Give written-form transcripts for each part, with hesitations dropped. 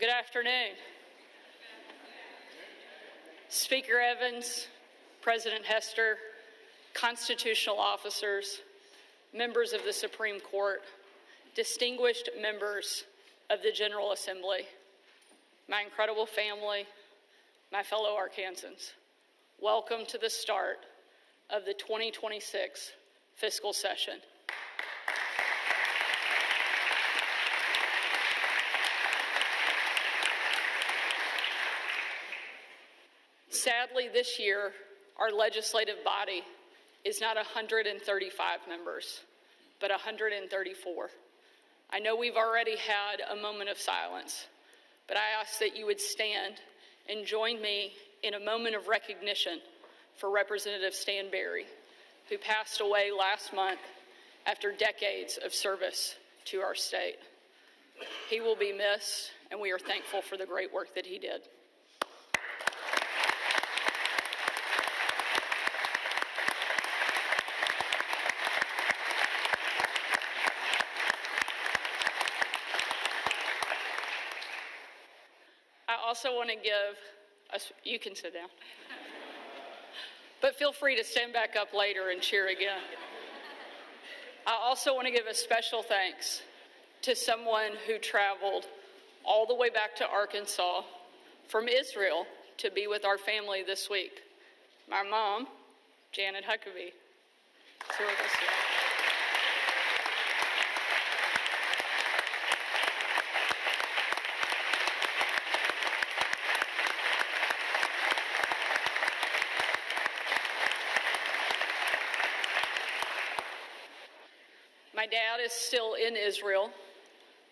Good afternoon. Speaker Evans, President Hester, constitutional officers, members of the Supreme Court, distinguished members of the General Assembly, my incredible family, my fellow Arkansans, welcome to the start of the 2026 fiscal session. Sadly, this year, our legislative body is not 135 members, but 134. I know we've already had a moment of silence, but I ask that you would stand and join me in a moment of recognition for Representative Stan Berry, who passed away last month after decades of service to our state. He will be missed, and we are thankful for the great work that he did. I also want to give you can sit down, but feel free to stand back up later and cheer again. I also want to give a special thanks to someone who traveled all the way back to Arkansas from Israel to be with our family this week. My mom, Janet Huckabee, is here with us today. My dad is still in Israel,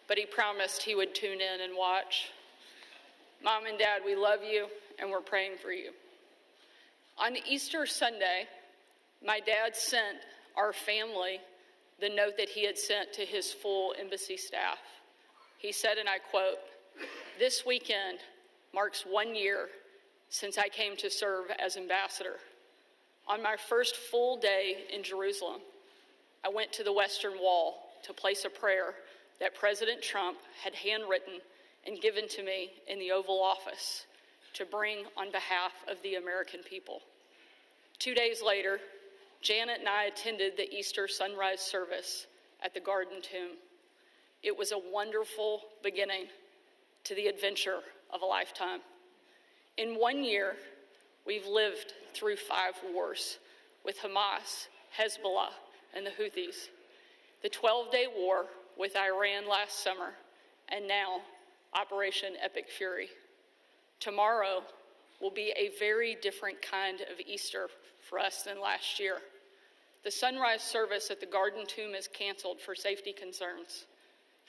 but he promised he would tune in and watch. Mom and Dad, we love you, and we're praying for you. On Easter Sunday, my dad sent our family the note that he had sent to his full embassy staff. He said, and I quote, "This weekend marks 1 year since I came to serve as ambassador. On my first full day in Jerusalem, I went to the Western Wall to place a prayer that President Trump had handwritten and given to me in the Oval Office to bring on behalf of the American people. 2 days later, Janet and I attended the Easter sunrise service at the Garden Tomb. It was a wonderful beginning to the adventure of a lifetime. In 1 year, we've lived through 5 wars with Hamas, Hezbollah, and the Houthis, the 12-day war with Iran last summer, and now Operation Epic Fury. Tomorrow will be a very different kind of Easter for us than last year. The sunrise service at the Garden Tomb is canceled for safety concerns.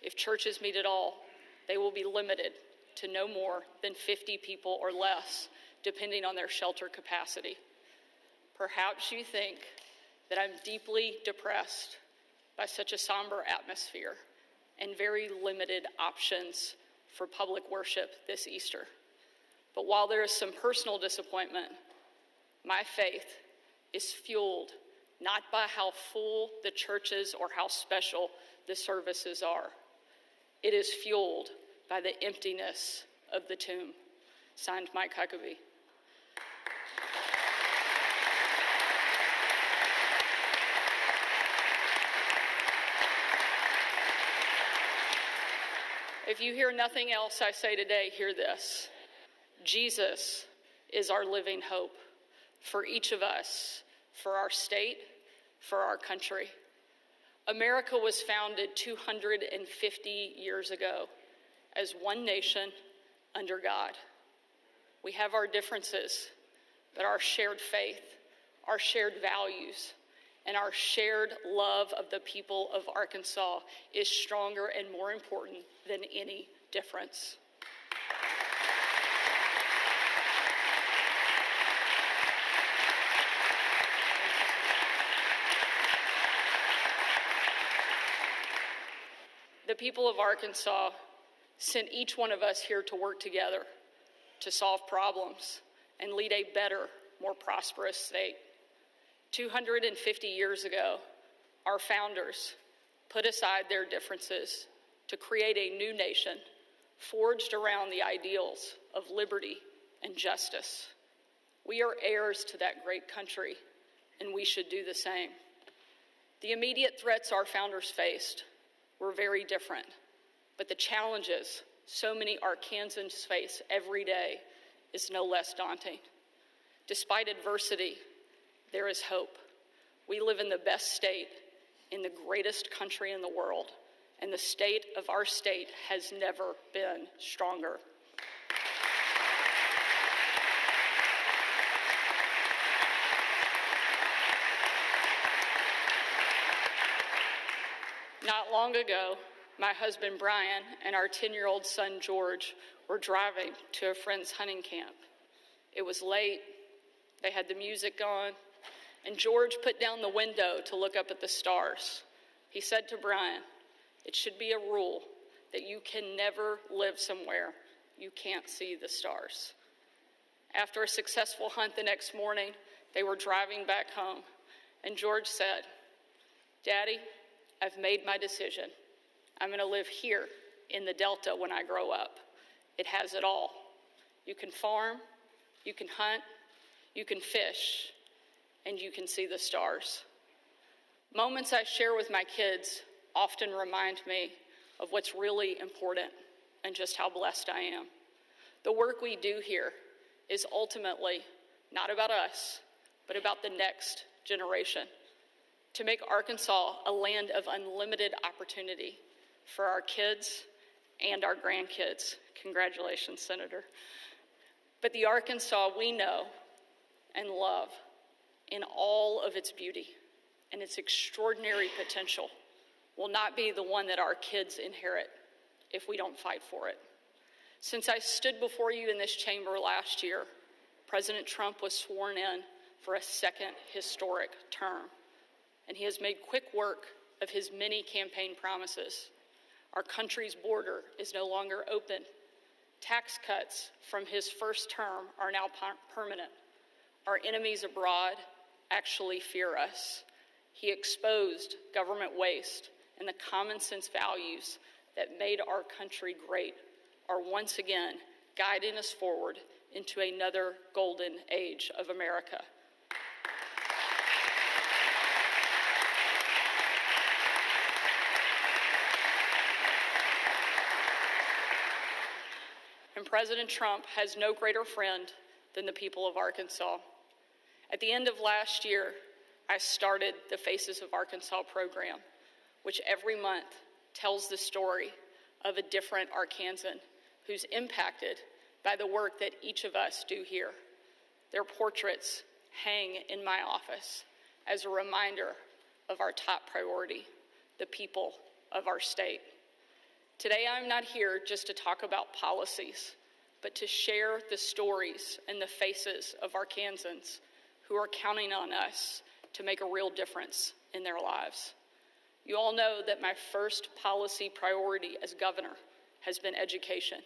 If churches meet at all, they will be limited to no more than 50 people or less, depending on their shelter capacity. Perhaps you think that I'm deeply depressed by such a somber atmosphere and very limited options for public worship this Easter. But while there is some personal disappointment, my faith is fueled not by how full the churches or how special the services are. It is fueled by the emptiness of the tomb. Signed, Mike Huckabee. If you hear nothing else I say today, hear this. Jesus is our living hope for each of us, for our state, for our country. America was founded 250 years ago as one nation under God. We have our differences, but our shared faith, our shared values, and our shared love of the people of Arkansas is stronger and more important than any difference. The people of Arkansas sent each one of us here to work together to solve problems and lead a better, more prosperous state. 250 years ago, our founders put aside their differences to create a new nation forged around the ideals of liberty and justice. We are heirs to that great country, and we should do the same. The immediate threats our founders faced were very different, but the challenges so many Arkansans face every day is no less daunting. Despite adversity, there is hope. We live in the best state in the greatest country in the world, and the state of our state has never been stronger. Not long ago, my husband Brian and our 10-year-old son George were driving to a friend's hunting camp. It was late, they had the music on, and George put down the window to look up at the stars. He said to Brian, "It should be a rule that you can never live somewhere you can't see the stars." After a successful hunt the next morning, they were driving back home, and George said, "Daddy, I've made my decision. I'm going to live here in the Delta when I grow up. It has it all. You can farm, you can hunt, you can fish, and you can see the stars." Moments I share with my kids often remind me of what's really important and just how blessed I am. The work we do here is ultimately not about us, but about the next generation. To make Arkansas a land of unlimited opportunity for our kids and our grandkids. Congratulations, Senator. But the Arkansas we know and love in all of its beauty and its extraordinary potential will not be the one that our kids inherit if we don't fight for it. Since I stood before you in this chamber last year, President Trump was sworn in for a second historic term, and he has made quick work of his many campaign promises. Our country's border is no longer open. Tax cuts from his first term are now permanent. Our enemies abroad actually fear us. He exposed government waste, and the common sense values that made our country great are once again guiding us forward into another golden age of America. And President Trump has no greater friend than the people of Arkansas. At the end of last year, I started the Faces of Arkansas program, which every month tells the story of a different Arkansan who's impacted by the work that each of us do here. Their portraits hang in my office as a reminder of our top priority, the people of our state. Today, I'm not here just to talk about policies, but to share the stories and the faces of Arkansans who are counting on us to make a real difference in their lives. You all know that my first policy priority as governor has been education.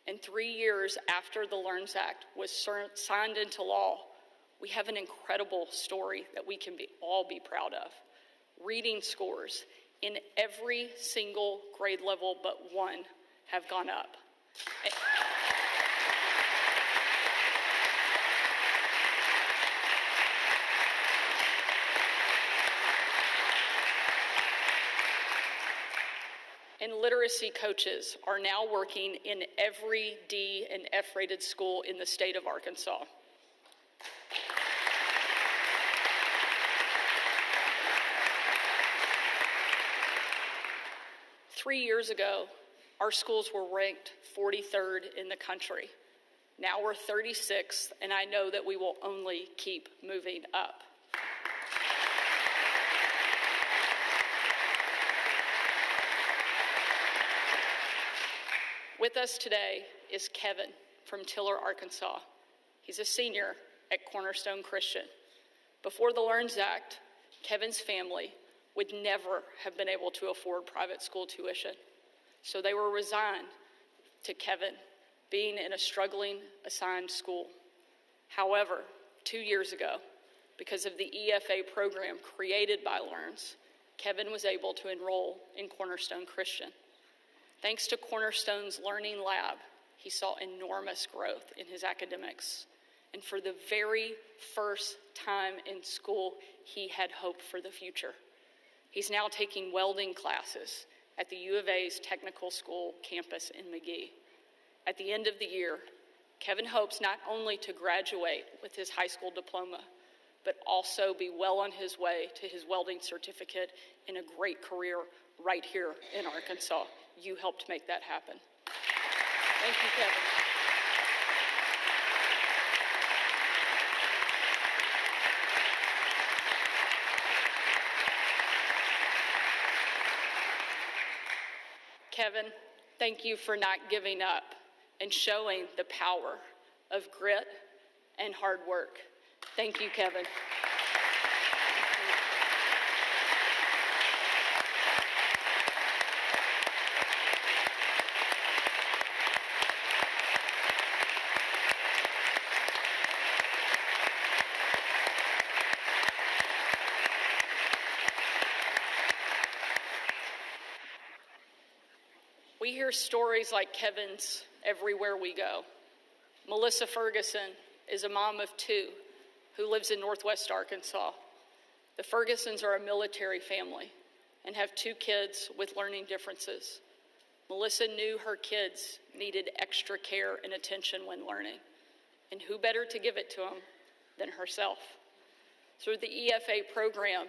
And 3 years after the LEARNS Act was signed into law, we have an incredible story that we can all be proud of. Reading scores in every single grade level but one have gone up. And literacy coaches are now working in every D and F-rated school in the state of Arkansas. Three years ago, our schools were ranked 43rd in the country. Now we're 36th, and I know that we will only keep moving up. With us today is Kevin from Tiller, Arkansas. He's a senior at Cornerstone Christian. Before the LEARNS Act, Kevin's family would never have been able to afford private school tuition. So they were resigned to Kevin being in a struggling assigned school. However, 2 years ago, because of the EFA program created by LEARNS, Kevin was able to enroll in Cornerstone Christian. Thanks to Cornerstone's Learning Lab, he saw enormous growth in his academics. And for the very first time in school, he had hope for the future. He's now taking welding classes at the U of A's Technical School campus in Magee. At the end of the year, Kevin hopes not only to graduate with his high school diploma, but also be well on his way to his welding certificate and a great career right here in Arkansas. You helped make that happen. Thank you, Kevin. Kevin, thank you for not giving up and showing the power of grit and hard work. Thank you, Kevin. We hear stories like Kevin's everywhere we go. Melissa Ferguson is a mom of two who lives in Northwest Arkansas. The Fergusons are a military family and have two kids with learning differences. Melissa knew her kids needed extra care and attention when learning, and who better to give it to them than herself? Through the EFA program,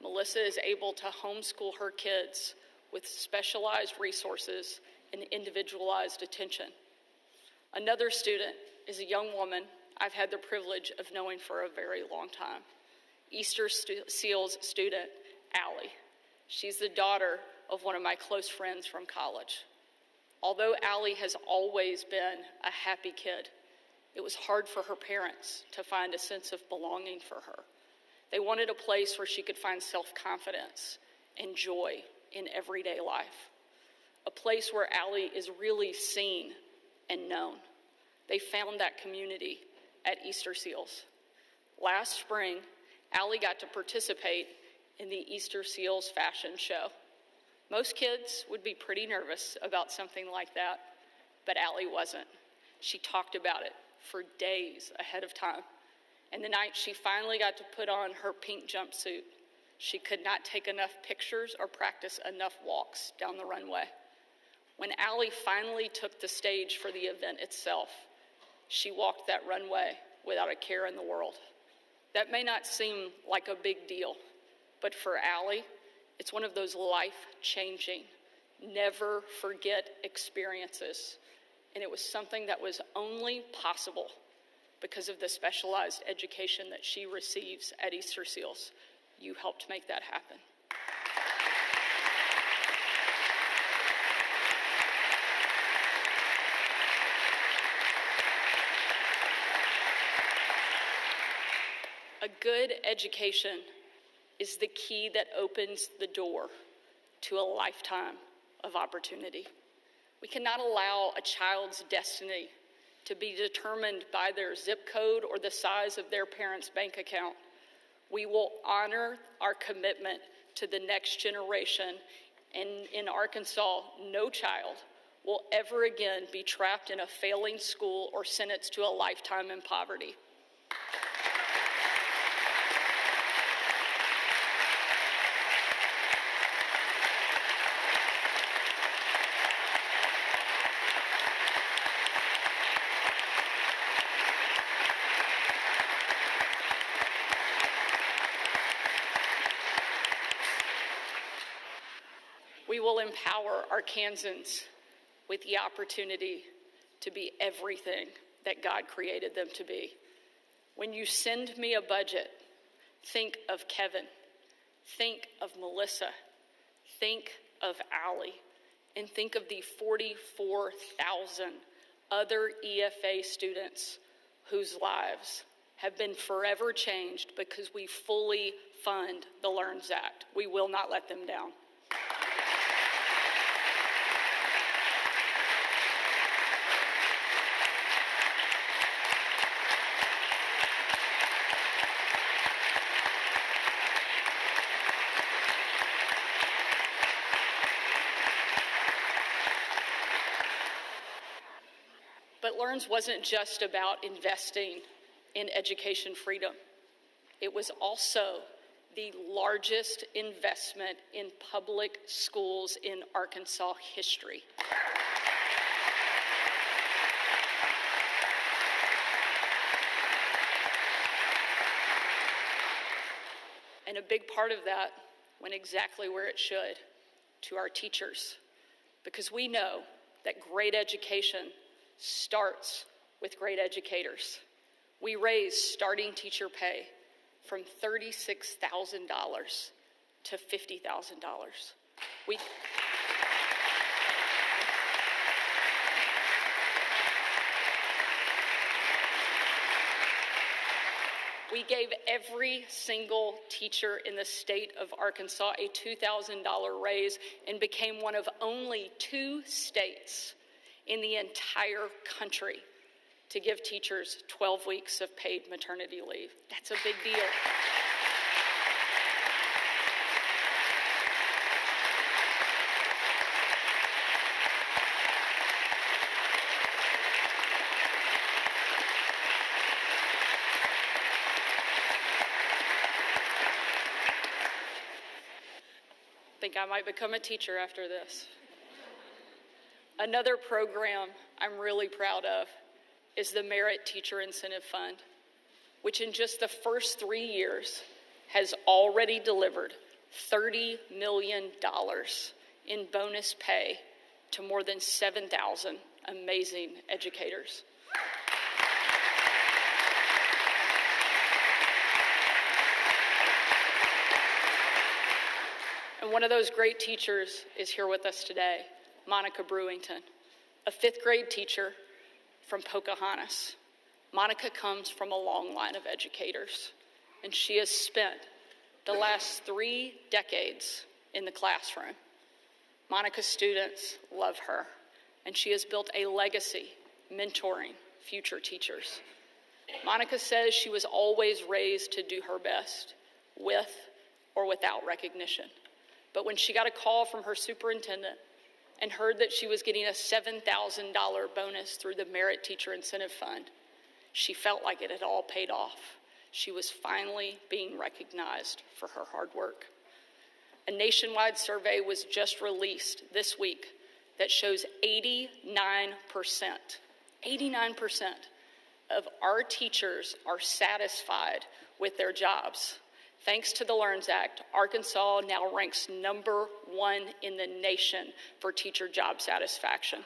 Melissa is able to homeschool her kids with specialized resources and individualized attention. Another student is a young woman I've had the privilege of knowing for a very long time. Easter SEALs student, Allie. She's the daughter of one of my close friends from college. Although Allie has always been a happy kid, it was hard for her parents to find a sense of belonging for her. They wanted a place where she could find self-confidence and joy in everyday life, a place where Allie is really seen and known. They found that community at Easter SEALs. Last spring, Allie got to participate in the Easter SEALs fashion show. Most kids would be pretty nervous about something like that, but Allie wasn't. She talked about it for days ahead of time. And the night she finally got to put on her pink jumpsuit, she could not take enough pictures or practice enough walks down the runway. When Allie finally took the stage for the event itself, she walked that runway without a care in the world. That may not seem like a big deal, but for Allie, it's one of those life-changing, never forget experiences. And it was something that was only possible because of the specialized education that she receives at Easter SEALs. You helped make that happen. A good education is the key that opens the door to a lifetime of opportunity. We cannot allow a child's destiny to be determined by their zip code or the size of their parents' bank account. We will honor our commitment to the next generation, and in Arkansas, no child will ever again be trapped in a failing school or sentenced to a lifetime in poverty. We will empower Arkansans with the opportunity to be everything that God created them to be. When you send me a budget, think of Kevin, think of Melissa, think of Allie, and think of the 44,000 other EFA students whose lives have been forever changed because we fully fund the LEARNS Act. We will not let them down. But LEARNS wasn't just about investing in education freedom. It was also the largest investment in public schools in Arkansas history. And a big part of that went exactly where it should, to our teachers, because we know that great education starts with great educators. We raised starting teacher pay from $36,000 to $50,000. We gave every single teacher in the state of Arkansas a $2,000 raise and became one of only 2 states in the entire country to give teachers 12 weeks of paid maternity leave. That's a big deal. I think I might become a teacher after this. Another program I'm really proud of is the Merit Teacher Incentive Fund, which in just the first 3 years has already delivered $30 million in bonus pay to more than 7,000 amazing educators. And one of those great teachers is here with us today, Monica Brewington, a 5th grade teacher from Pocahontas. Monica comes from a long line of educators, and she has spent the last 3 decades in the classroom. Monica's students love her, and she has built a legacy mentoring future teachers. Monica says she was always raised to do her best, with or without recognition. But when she got a call from her superintendent and heard that she was getting a $7,000 bonus through the Merit Teacher Incentive Fund, she felt like it had all paid off. She was finally being recognized for her hard work. A nationwide survey was just released this week that shows 89% of our teachers are satisfied with their jobs. Thanks to the LEARNS Act, Arkansas now ranks number 1 in the nation for teacher job satisfaction.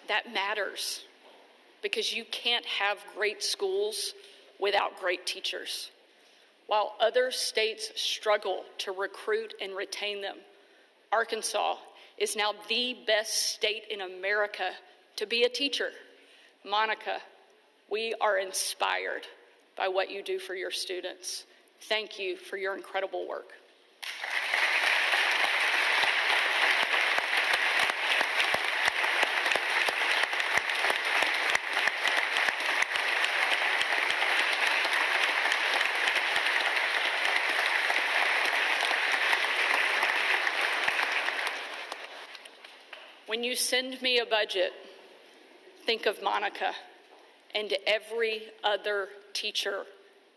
That matters, because you can't have great schools without great teachers. While other states struggle to recruit and retain them, Arkansas is now the best state in America to be a teacher. Monica, we are inspired by what you do for your students. Thank you for your incredible work. When you send me a budget, think of Monica and every other teacher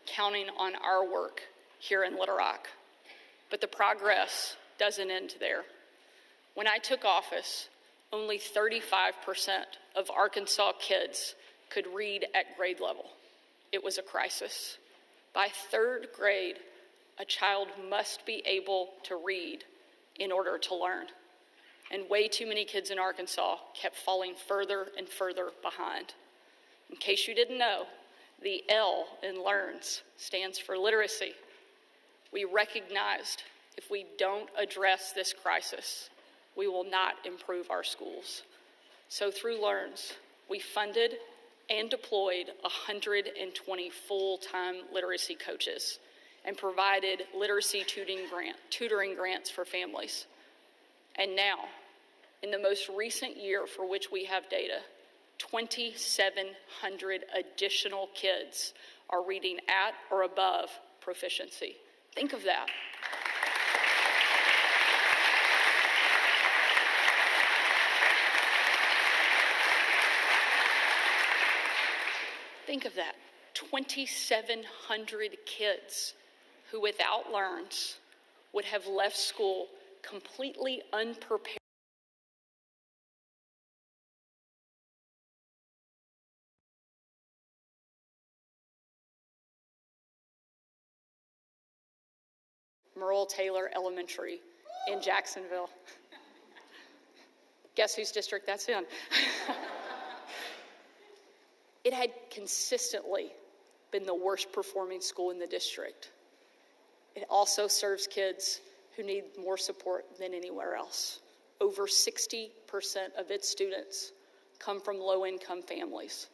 counting on our work here in Little Rock. But the progress doesn't end there. When I took office, only 35% of Arkansas kids could read at grade level. It was a crisis. By 3rd grade, a child must be able to read in order to learn. And way too many kids in Arkansas kept falling further and further behind. In case you didn't know, the L in LEARNS stands for literacy. We recognized if we don't address this crisis, we will not improve our schools. So through LEARNS, we funded and deployed 120 full-time literacy coaches and provided literacy tutoring grants for families. And now, in the most recent year for which we have data, 2,700 additional kids are reading at or above proficiency. Think of that. Think of that. 2,700 kids who, without LEARNs, would have left school completely unprepared. Merle Taylor Elementary in Jacksonville. Guess whose district that's in? It had consistently been the worst performing school in the district. It also serves kids who need more support than anywhere else. Over 60% of its students come from low-income families.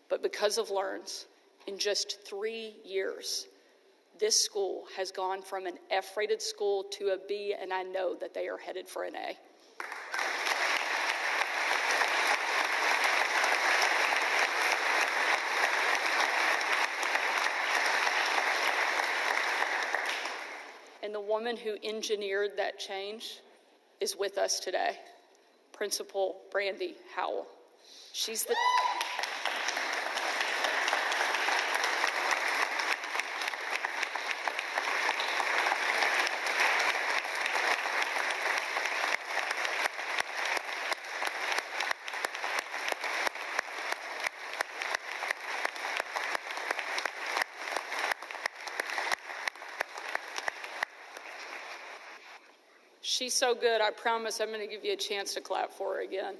But because of LEARNs, in just 3 years, this school has gone from an F-rated school to a B, and I know that they are headed for an A. And the woman who engineered that change is with us today, Principal Brandy Howell. She's the She's so good, I promise I'm going to give you a chance to clap for her again.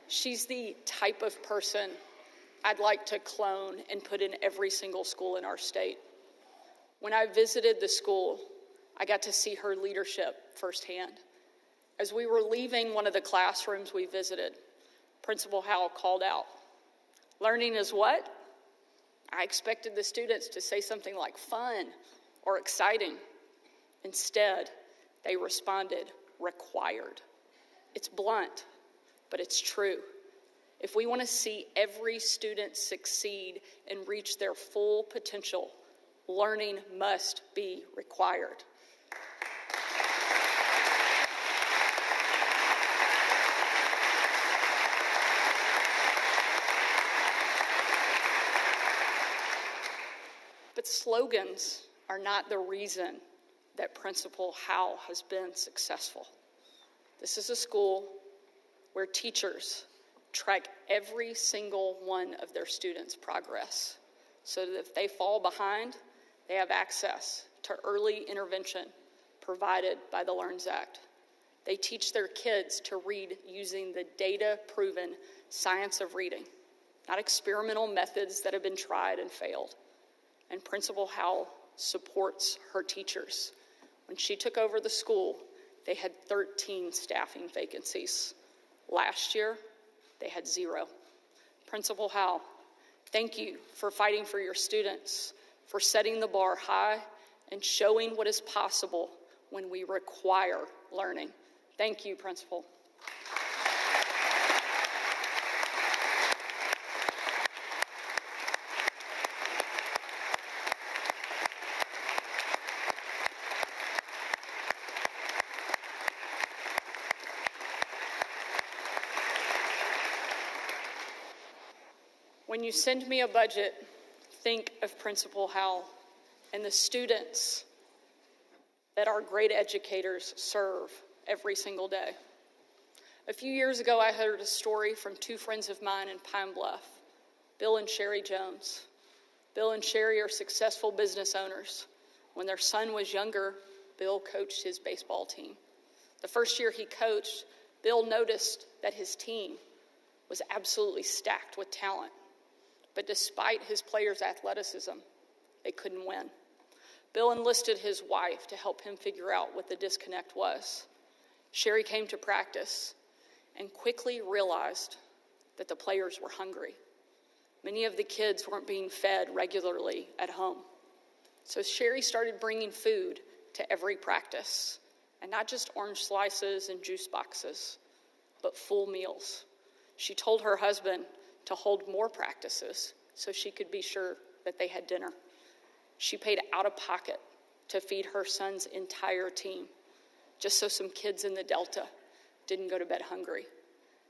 She's the type of person I'd like to clone and put in every single school in our state. When I visited the school, I got to see her leadership firsthand. As we were leaving one of the classrooms we visited, Principal Howell called out, "Learning is what?" I expected the students to say something like fun or exciting. Instead, they responded, "Required." It's blunt, but it's true. If we want to see every student succeed and reach their full potential, learning must be required. But slogans are not the reason that Principal Howell has been successful. This is a school where teachers track every single one of their students' progress so that if they fall behind, they have access to early intervention provided by the LEARNs Act. They teach their kids to read using the data-proven science of reading, not experimental methods that have been tried and failed. And Principal Howell supports her teachers. When she took over the school, they had 13 staffing vacancies. Last year, they had 0. Principal Howell, thank you for fighting for your students, for setting the bar high and showing what is possible when we require learning. Thank you, Principal. When you send me a budget, think of Principal Howell and the students that our great educators serve every single day. A few years ago, I heard a story from 2 friends of mine in Pine Bluff, Bill and Sherry Jones. Bill and Sherry are successful business owners. When their son was younger, Bill coached his baseball team. The first year he coached, Bill noticed that his team was absolutely stacked with talent. But despite his players' athleticism, they couldn't win. Bill enlisted his wife to help him figure out what the disconnect was. Sherry came to practice and quickly realized that the players were hungry. Many of the kids weren't being fed regularly at home. So Sherry started bringing food to every practice. and not just orange slices and juice boxes, but full meals. She told her husband to hold more practices so she could be sure that they had dinner. She paid out of pocket to feed her son's entire team, just so some kids in the Delta didn't go to bed hungry.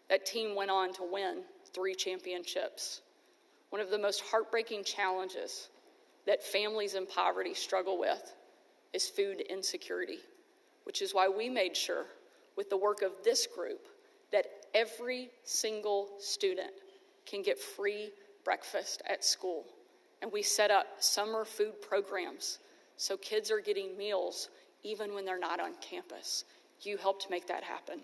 That team went on to win 3 championships. One of the most heartbreaking challenges that families in poverty struggle with is food insecurity, which is why we made sure, with the work of this group, that every single student can get free breakfast at school. And we set up summer food programs so kids are getting meals even when they're not on campus. You helped make that happen.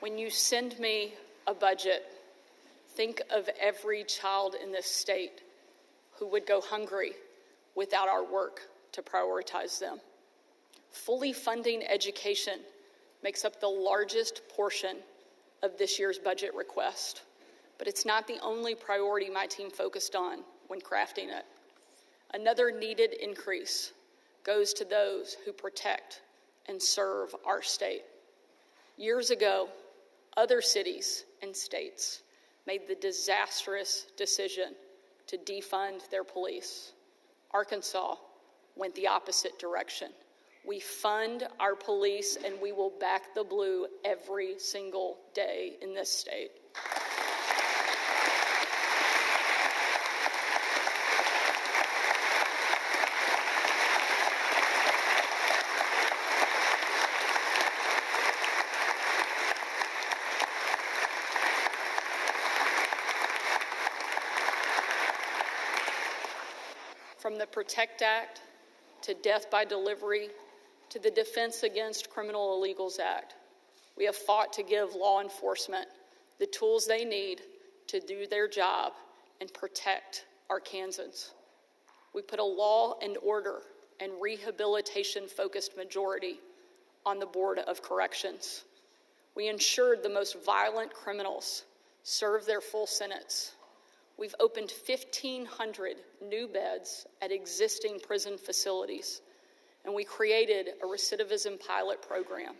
When you send me a budget, think of every child in this state who would go hungry without our work to prioritize them. Fully funding education makes up the largest portion of this year's budget request, but it's not the only priority my team focused on when crafting it. Another needed increase goes to those who protect and serve our state. Years ago, other cities and states made the disastrous decision to defund their police. Arkansas went the opposite direction. We fund our police and we will back the blue every single day in this state. From the PROTECT Act to Death by Delivery to the Defense Against Criminal Illegals Act, we have fought to give law enforcement the tools they need to do their job and protect Arkansans. We put a law and order and rehabilitation-focused majority on the Board of Corrections. We ensured the most violent criminals serve their full sentence. We've opened 1,500 new beds at existing prison facilities, and we created a recidivism pilot program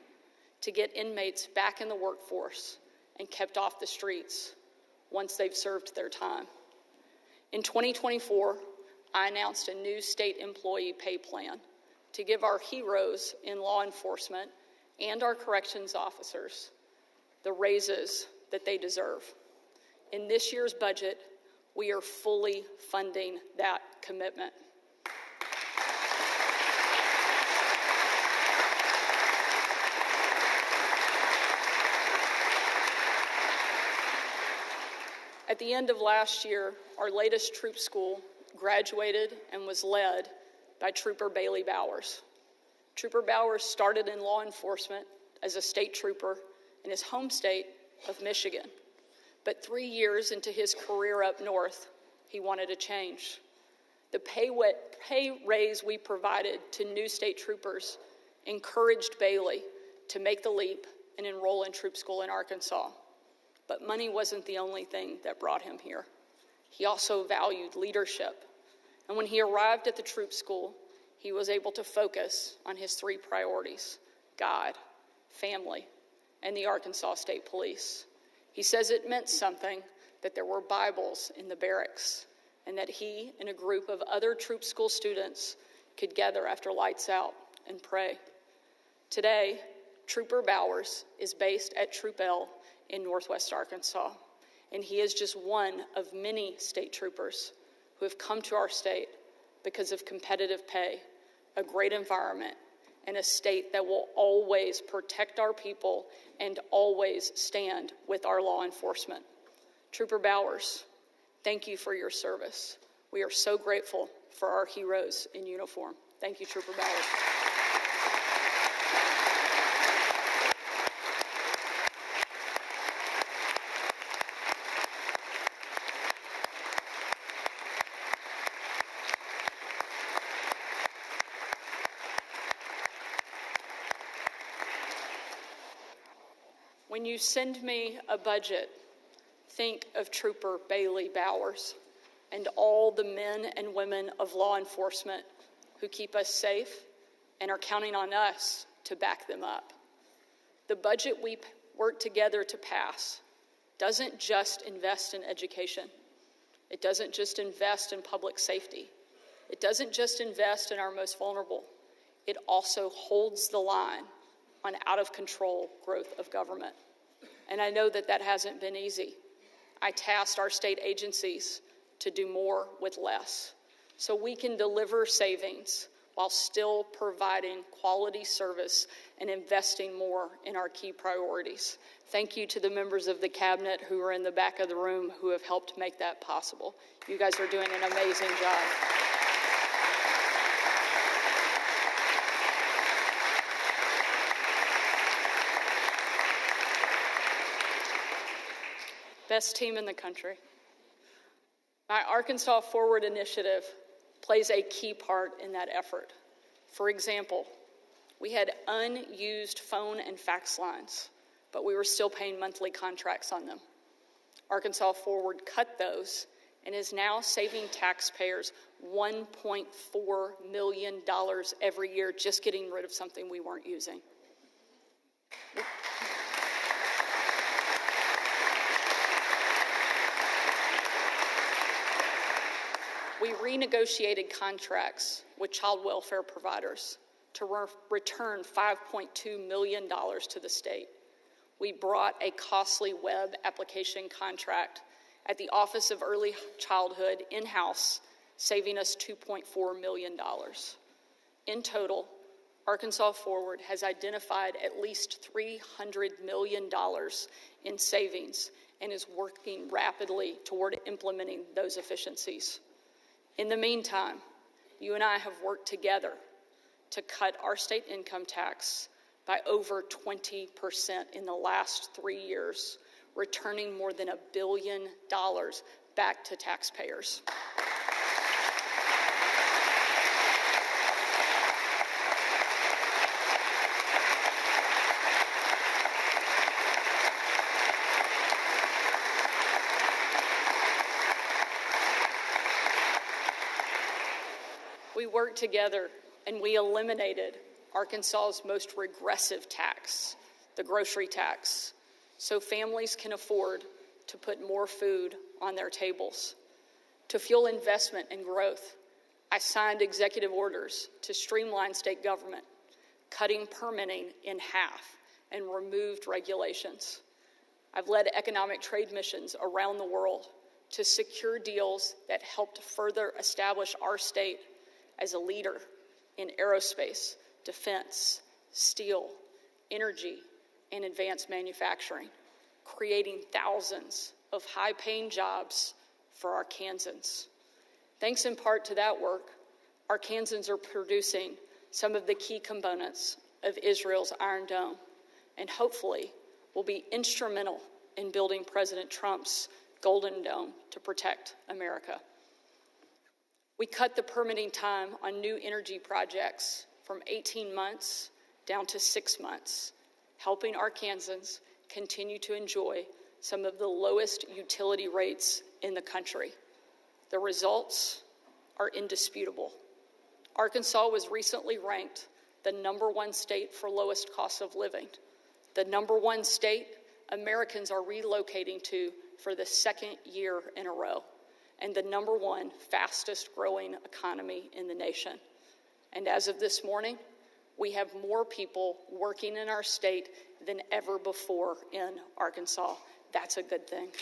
to get inmates back in the workforce and kept off the streets once they've served their time. In 2024, I announced a new state employee pay plan to give our heroes in law enforcement and our corrections officers the raises that they deserve. In this year's budget, we are fully funding that commitment. At the end of last year, our latest troop school graduated and was led by Trooper Bailey Bowers. Trooper Bowers started in law enforcement as a state trooper in his home state of Michigan. But 3 years into his career up north, he wanted a change. The pay raise we provided to new state troopers encouraged Bailey to make the leap and enroll in troop school in Arkansas. But money wasn't the only thing that brought him here. He also valued leadership. And when he arrived at the troop school, he was able to focus on his 3 priorities: God, family, and the Arkansas State Police. He says it meant something that there were Bibles in the barracks and that he and a group of other troop school students could gather after lights out and pray. Today, Trooper Bowers is based at Troop L in Northwest Arkansas, and he is just one of many state troopers who have come to our state because of competitive pay, a great environment, and a state that will always protect our people and always stand with our law enforcement. Trooper Bowers, thank you for your service. We are so grateful for our heroes in uniform. Thank you, Trooper Bowers. When you send me a budget, think of Trooper Bailey Bowers and all the men and women of law enforcement who keep us safe and are counting on us to back them up. The budget we work together to pass doesn't just invest in education. It doesn't just invest in public safety. It doesn't just invest in our most vulnerable. It also holds the line on out-of-control growth of government. And I know that that hasn't been easy. I tasked our state agencies to do more with less, so we can deliver savings while still providing quality service and investing more in our key priorities. Thank you to the members of the cabinet who are in the back of the room who have helped make that possible. You guys are doing an amazing job. Best team in the country. My Arkansas Forward initiative plays a key part in that effort. For example, we had unused phone and fax lines, but we were still paying monthly contracts on them. Arkansas Forward cut those and is now saving taxpayers $1.4 million every year just getting rid of something we weren't using. We renegotiated contracts with child welfare providers to return $5.2 million to the state. We brought a costly web application contract at the Office of Early Childhood in-house, saving us $2.4 million. In total, Arkansas Forward has identified at least $300 million in savings and is working rapidly toward implementing those efficiencies. In the meantime, you and I have worked together to cut our state income tax by over 20% in the last 3 years, returning more than $1 billion back to taxpayers. We worked together and we eliminated Arkansas's most regressive tax, the grocery tax, so families can afford to put more food on their tables. To fuel investment and growth, I signed executive orders to streamline state government, cutting permitting in half and removed regulations. I've led economic trade missions around the world to secure deals that helped further establish our state as a leader in aerospace, defense, steel, energy, and advanced manufacturing, creating thousands of high-paying jobs for Arkansans. Thanks in part to that work, Arkansans are producing some of the key components of Israel's Iron Dome, and hopefully will be instrumental in building President Trump's Golden Dome to protect America. We cut the permitting time on new energy projects from 18 months down to 6 months, helping Arkansans continue to enjoy some of the lowest utility rates in the country. The results are indisputable. Arkansas was recently ranked the #1 state for lowest cost of living, the #1 state Americans are relocating to for the second year in a row, and the #1 fastest growing economy in the nation. And as of this morning, we have more people working in our state than ever before in Arkansas. That's a good thing.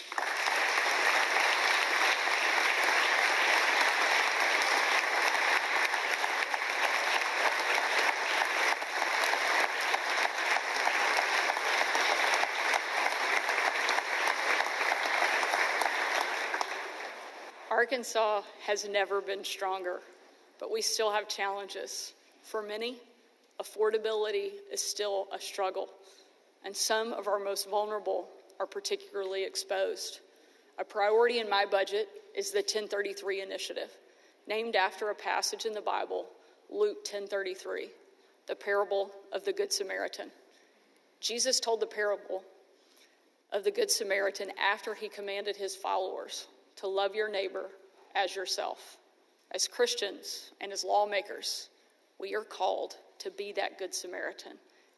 Arkansas has never been stronger, but we still have challenges. For many, affordability is still a struggle, and some of our most vulnerable are particularly exposed. A priority in my budget is the 1033 initiative, named after a passage in the Bible, Luke 10:33, the parable of the Good Samaritan. Jesus told the parable of the Good Samaritan after he commanded his followers to love your neighbor as yourself. As Christians and as lawmakers, we are called to be that Good Samaritan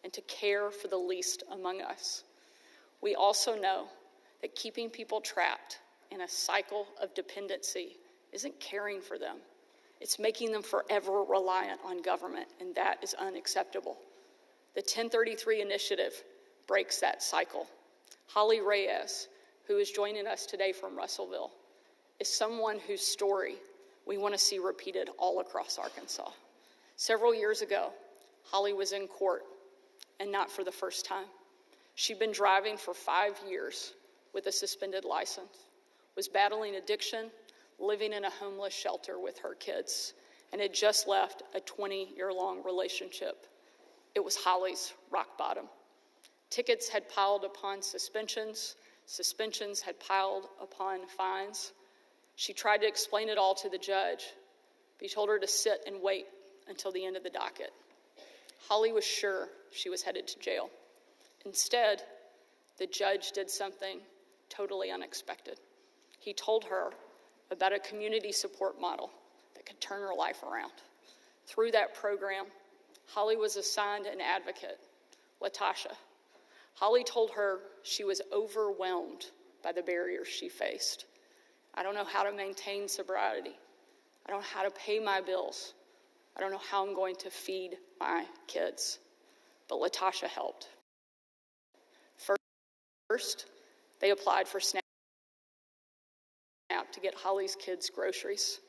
and to care for the least among us. We also know that keeping people trapped in a cycle of dependency isn't caring for them. It's making them forever reliant on government, and that is unacceptable. The 1033 initiative breaks that cycle. Holly Reyes, who is joining us today from Russellville, is someone whose story we want to see repeated all across Arkansas. Several years ago, Holly was in court, and not for the first time. She'd been driving for 5 years with a suspended license, was battling addiction, living in a homeless shelter with her kids, and had just left a 20-year-long relationship. It was Holly's rock bottom. Tickets had piled upon suspensions. Suspensions had piled upon fines. She tried to explain it all to the judge, but he told her to sit and wait until the end of the docket. Holly was sure she was headed to jail. Instead, the judge did something totally unexpected. He told her about a community support model that could turn her life around. Through that program, Holly was assigned an advocate, Latasha. Holly told her she was overwhelmed by the barriers she faced. I don't know how to maintain sobriety. I don't know how to pay my bills. I don't know how I'm going to feed my kids. But Latasha helped. First, they applied for SNAP to get Holly's kids groceries.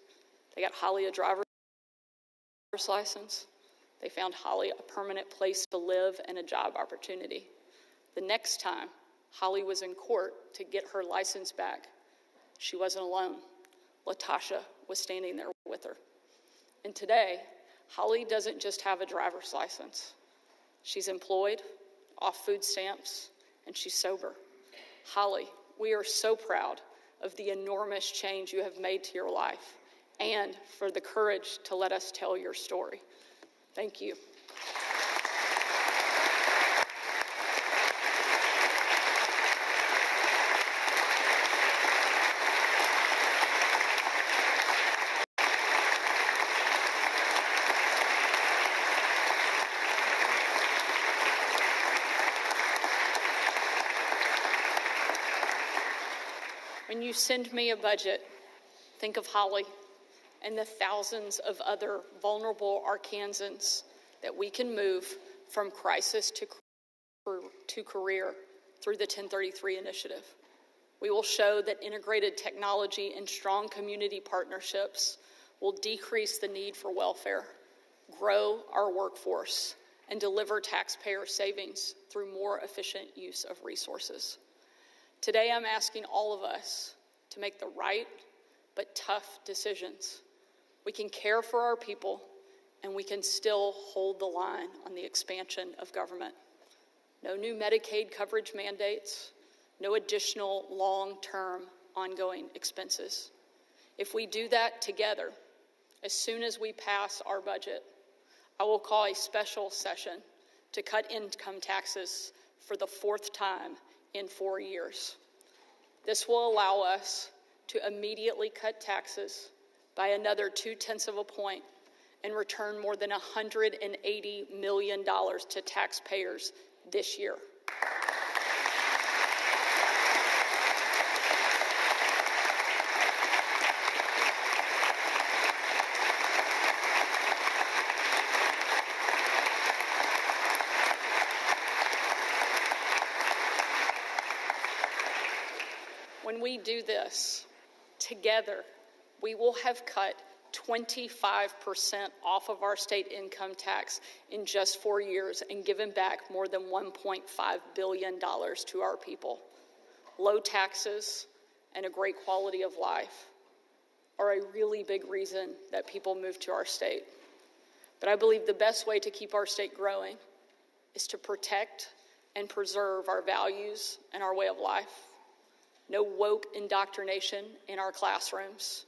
They got Holly a driver's license. They found Holly a permanent place to live and a job opportunity. The next time Holly was in court to get her license back, she wasn't alone. Latasha was standing there with her. And today, Holly doesn't just have a driver's license. She's employed, off food stamps, and she's sober. Holly, we are so proud of the enormous change you have made to your life and for the courage to let us tell your story. Thank you. When you send me a budget, think of Holly and the thousands of other vulnerable Arkansans that we can move from crisis to career through the 1033 initiative. We will show that integrated technology and strong community partnerships will decrease the need for welfare, grow our workforce, and deliver taxpayer savings through more efficient use of resources. Today, I'm asking all of us to make the right but tough decisions. We can care for our people, and we can still hold the line on the expansion of government. No new Medicaid coverage mandates, no additional long-term ongoing expenses. If we do that together, as soon as we pass our budget, I will call a special session to cut income taxes for the 4th time in 4 years. This will allow us to immediately cut taxes by another 0.2 points and return more than $180 million to taxpayers this year. When we do this together, we will have cut 25% off of our state income tax in just 4 years and given back more than $1.5 billion to our people. Low taxes and a great quality of life are a really big reason that people move to our state. But I believe the best way to keep our state growing is to protect and preserve our values and our way of life. No woke indoctrination in our classrooms.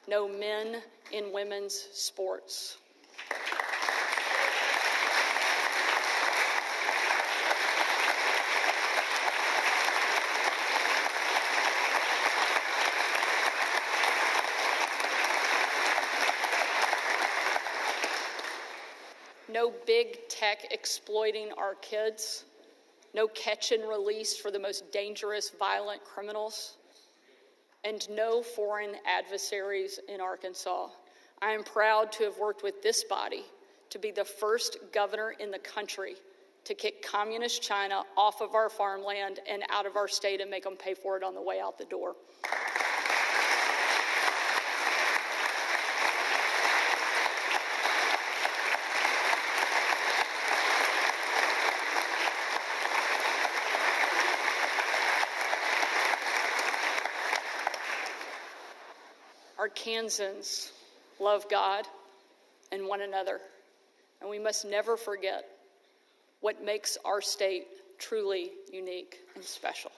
No men in women's sports. no big tech exploiting our kids, no catch and release for the most dangerous, violent criminals, and no foreign adversaries in Arkansas. I am proud to have worked with this body to be the first governor in the country to kick communist China off of our farmland and out of our state and make them pay for it on the way out the door. Arkansans love God and one another, and we must never forget what makes our state truly unique and special,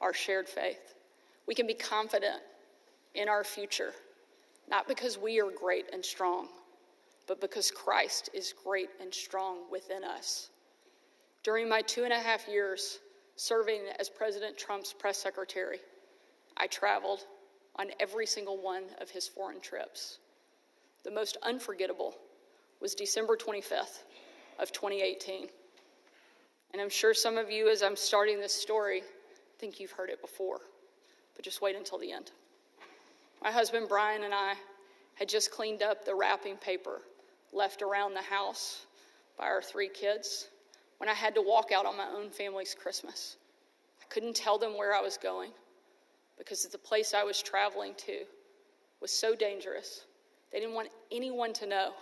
our shared faith. We can be confident in our future, not because we are great and strong, but because Christ is great and strong within us. During my 2.5 years serving as President Trump's press secretary, I traveled on every single one of his foreign trips. The most unforgettable was December 25th of 2018. And I'm sure some of you, as I'm starting this story, think you've heard it before, but just wait until the end. My husband Brian and I had just cleaned up the wrapping paper left around the house by our 3 kids when I had to walk out on my own family's Christmas. I couldn't tell them where I was going because the place I was traveling to was so dangerous. They didn't want anyone to know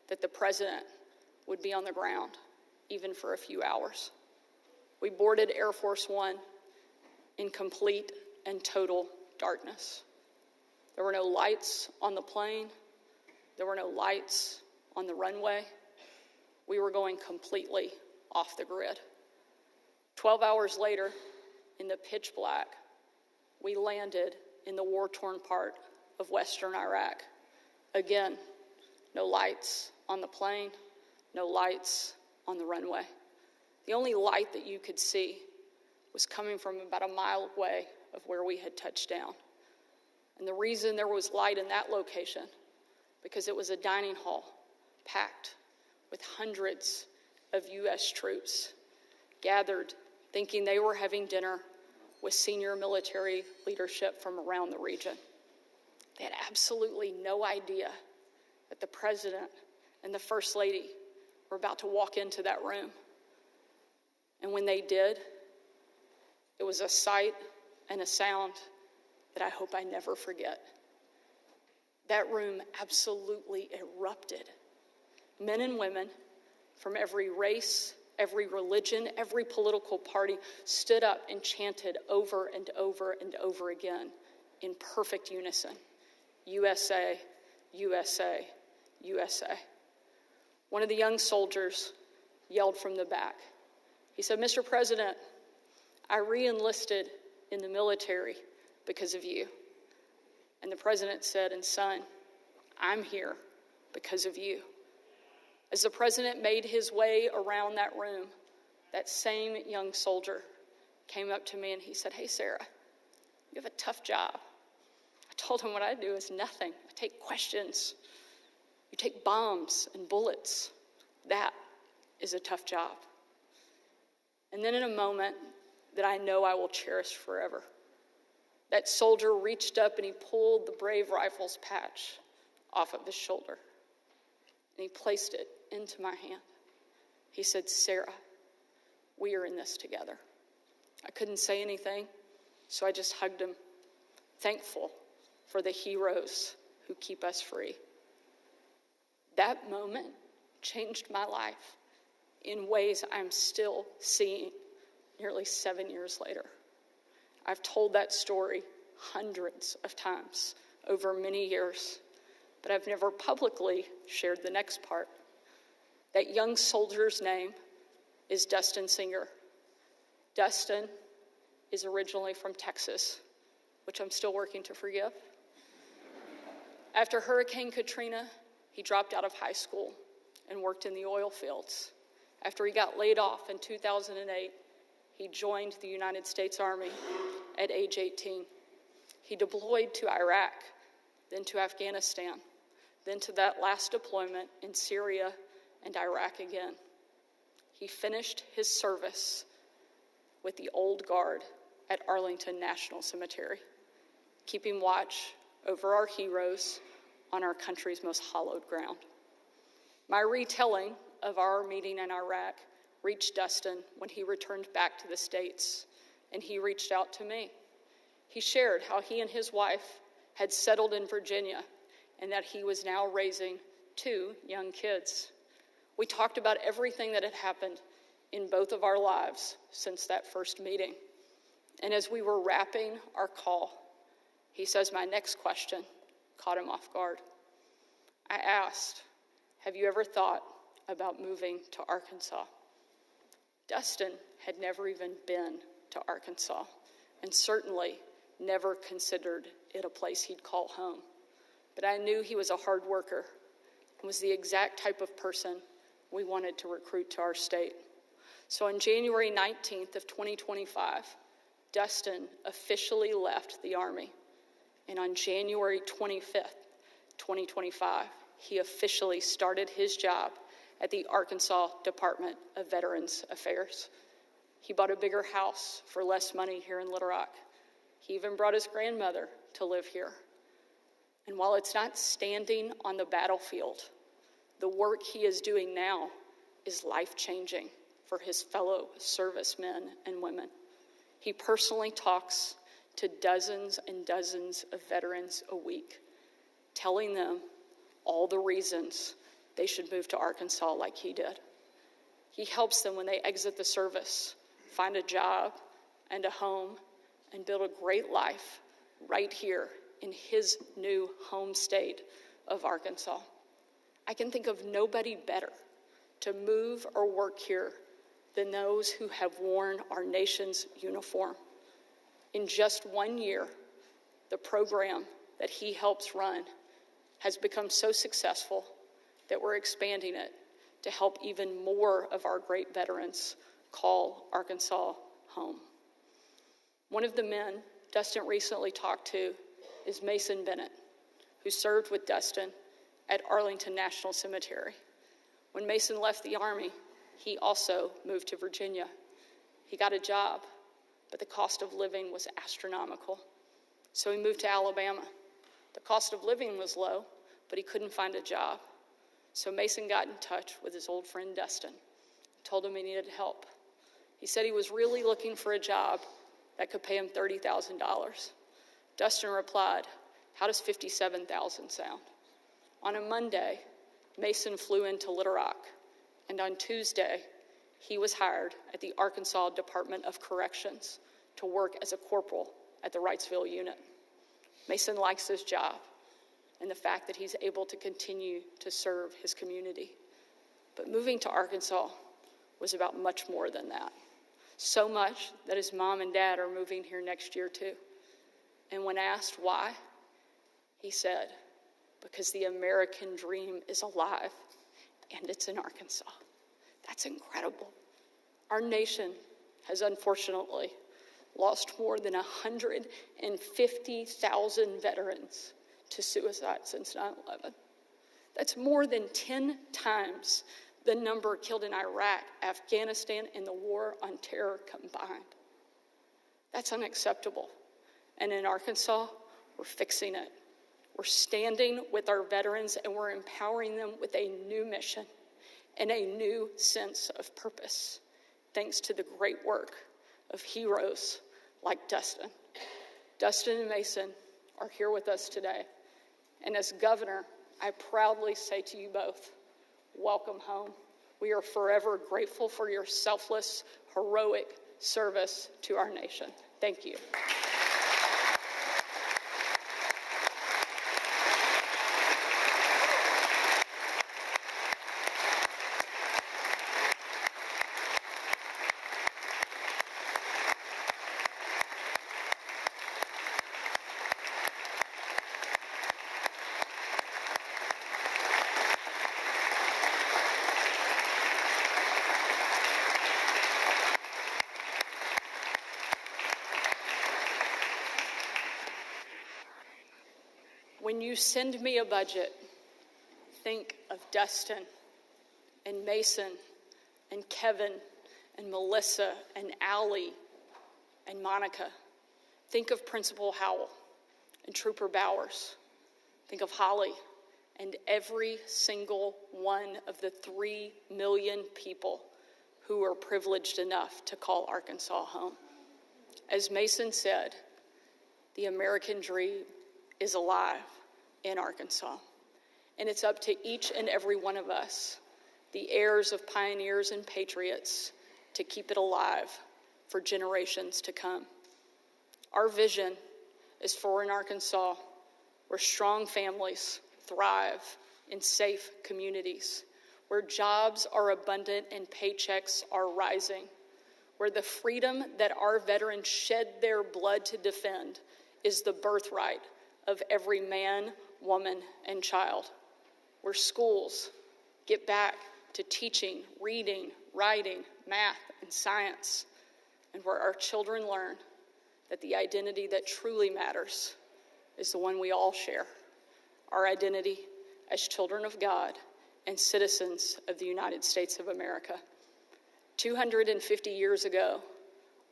that the president would be on the ground, even for a few hours. We boarded Air Force One in complete and total darkness. There were no lights on the plane. There were no lights on the runway. We were going completely off the grid. 12 hours later, in the pitch black, we landed in the war-torn part of western Iraq. Again, no lights on the plane, no lights on the runway. The only light that you could see was coming from about a mile away of where we had touched down. And the reason there was light in that location, because it was a dining hall packed with hundreds of U.S. troops gathered thinking they were having dinner with senior military leadership from around the region. They had absolutely no idea that the president and the first lady were about to walk into that room. And when they did, it was a sight and a sound that I hope I never forget. That room absolutely erupted. Men and women from every race, every religion, every political party stood up and chanted over and over and over again in perfect unison, USA, USA, USA. One of the young soldiers yelled from the back. He said, "Mr. President, I re-enlisted in the military because of you." And the president said, "And son, I'm here because of you." As the president made his way around that room, that same young soldier came up to me and he said, "Hey, Sarah, you have a tough job." I told him what I do is nothing. I take questions. You take bombs and bullets. That is a tough job. And then in a moment that I know I will cherish forever, that soldier reached up and he pulled the Brave Rifles patch off of his shoulder. And he placed it into my hand. He said, "Sarah, we are in this together." I couldn't say anything, so I just hugged him, thankful for the heroes who keep us free. That moment changed my life in ways I'm still seeing nearly 7 years later. I've told that story hundreds of times over many years, but I've never publicly shared the next part. That young soldier's name is Dustin Singer. Dustin is originally from Texas, which I'm still working to forgive. After Hurricane Katrina, he dropped out of high school and worked in the oil fields. After he got laid off in 2008, he joined the United States Army at age 18. He deployed to Iraq, then to Afghanistan, then to that last deployment in Syria and Iraq again. He finished his service with the Old Guard at Arlington National Cemetery, keeping watch over our heroes on our country's most hallowed ground. My retelling of our meeting in Iraq reached Dustin when he returned back to the States, and he reached out to me. He shared how he and his wife had settled in Virginia and that he was now raising 2 young kids. We talked about everything that had happened in both of our lives since that first meeting. And as we were wrapping our call, he says my next question caught him off guard. I asked, have you ever thought about moving to Arkansas? Dustin had never even been to Arkansas, and certainly never considered it a place he'd call home. But I knew he was a hard worker and was the exact type of person we wanted to recruit to our state. So on January 19th of 2025, Dustin officially left the Army. And on January 25th, 2025, he officially started his job at the Arkansas Department of Veterans Affairs. He bought a bigger house for less money here in Little Rock. He even brought his grandmother to live here. And while it's not standing on the battlefield, the work he is doing now is life-changing for his fellow servicemen and women. He personally talks to dozens and dozens of veterans a week, telling them all the reasons they should move to Arkansas like he did. He helps them when they exit the service, find a job and a home, and build a great life right here in his new home state of Arkansas. I can think of nobody better to move or work here than those who have worn our nation's uniform. In just 1 year, the program that he helps run has become so successful that we're expanding it to help even more of our great veterans call Arkansas home. One of the men Dustin recently talked to is Mason Bennett, who served with Dustin at Arlington National Cemetery. When Mason left the Army, he also moved to Virginia. He got a job, but the cost of living was astronomical. So he moved to Alabama. The cost of living was low, but he couldn't find a job. So Mason got in touch with his old friend Dustin, told him he needed help. He said he was really looking for a job that could pay him $30,000. Dustin replied, "How does $57,000 sound?" On a Monday, Mason flew into Little Rock, and on Tuesday, he was hired at the Arkansas Department of Corrections to work as a corporal at the Wrightsville unit. Mason likes his job and the fact that he's able to continue to serve his community. But moving to Arkansas was about much more than that. So much that his mom and dad are moving here next year too. And when asked why, he said, because the American dream is alive and it's in Arkansas. That's incredible. Our nation has unfortunately lost more than 150,000 veterans to suicide since 9/11. That's more than 10 times the number killed in Iraq, Afghanistan, and the war on terror combined. That's unacceptable. And in Arkansas, we're fixing it. We're standing with our veterans and we're empowering them with a new mission and a new sense of purpose, thanks to the great work of heroes like Dustin. Dustin and Mason are here with us today. And as governor, I proudly say to you both, welcome home. We are forever grateful for your selfless, heroic service to our nation. Thank you. When you send me a budget, think of Dustin and Mason and Kevin and Melissa and Allie and Monica. Think of Principal Howell and Trooper Bowers. Think of Holly and every single one of the 3 million people who are privileged enough to call Arkansas home. As Mason said, the American dream is alive in Arkansas, and it's up to each and every one of us, the heirs of pioneers and patriots, to keep it alive for generations to come. Our vision is for an Arkansas where strong families thrive in safe communities, where jobs are abundant and paychecks are rising, where the freedom that our veterans shed their blood to defend is the birthright of every man, woman, and child, where schools get back to teaching, reading, writing, math, and science, and where our children learn that the identity that truly matters is the one we all share, our identity as children of God and citizens of the United States of America. 250 years ago,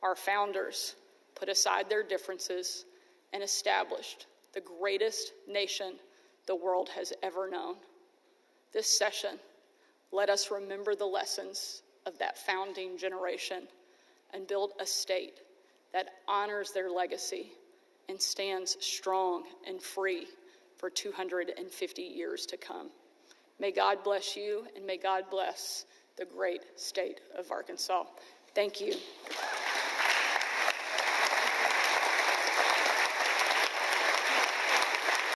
our founders put aside their differences and established the greatest nation the world has ever known. This session, let us remember the lessons of that founding generation and build a state that honors their legacy and stands strong and free for 250 years to come. May God bless you, and may God bless the great state of Arkansas. Thank you.